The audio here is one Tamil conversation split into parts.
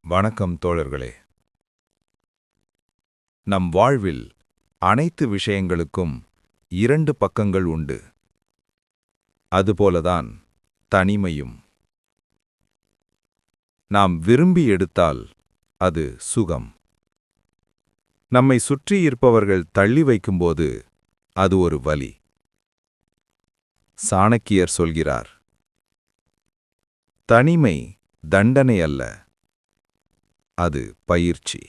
வணக்கம் தோழர்களே. நம் வாழ்வில் அனைத்து விஷயங்களுக்கும் இரண்டு பக்கங்கள் உண்டு. அதுபோலதான் தனிமையும். நாம் விரும்பி எடுத்தால் அது சுகம். நம்மை சுற்றி இருப்பவர்கள் தள்ளி வைக்கும்போது அது ஒரு வலி. சாணக்கியர் சொல்கிறார், தனிமை தண்டனை அல்ல, அது பயிற்சி.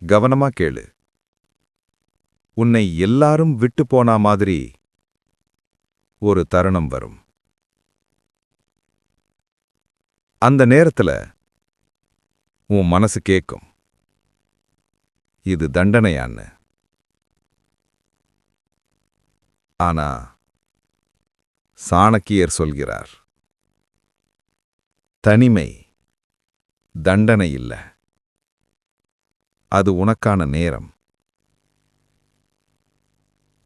கவனமா கேளு. உன்னை எல்லாரும் விட்டு போனா மாதிரி ஒரு தருணம் வரும். அந்த நேரத்துல உன் மனசு கேட்கும், இது தண்டனையான்னு. ஆனா சாணக்கியர் சொல்கிறார், தனிமை தண்டனை இல்ல, அது உனக்கான நேரம்.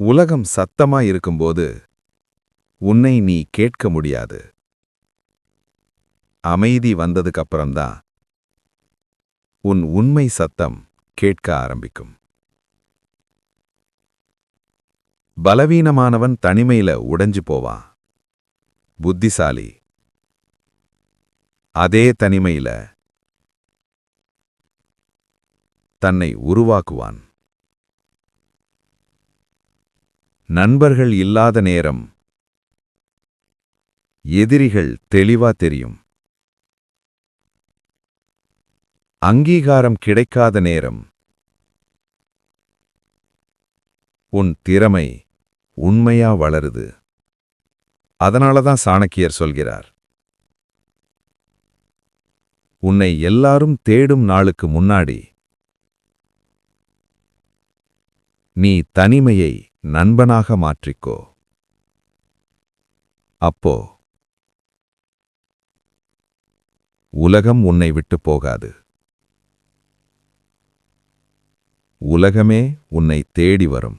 உலகம் சத்தமா இருக்கும்போது உன்னை நீ கேட்க முடியாது. அமைதி வந்ததுக்கு அப்புறம்தான் உன் உண்மை சத்தம் கேட்க ஆரம்பிக்கும். பலவீனமானவன் தனிமையில உடைஞ்சு போவான். புத்திசாலி அதே தனிமையில தன்னை உருவாக்குவான். நண்பர்கள் இல்லாத நேரம் எதிரிகள் தெளிவா தெரியும். அங்கீகாரம் கிடைக்காத நேரம் உன் திறமை உண்மையா வளருது. அதனாலதான் சாணக்கியர் சொல்கிறார், உன்னை எல்லாரும் தேடும் நாளுக்கு முன்னாடி நீ தனிமையை நண்பனாக மாற்றிக்கோ. அப்போ உலகம் உன்னை விட்டு போகாது. உலகமே உன்னை தேடி வரும்.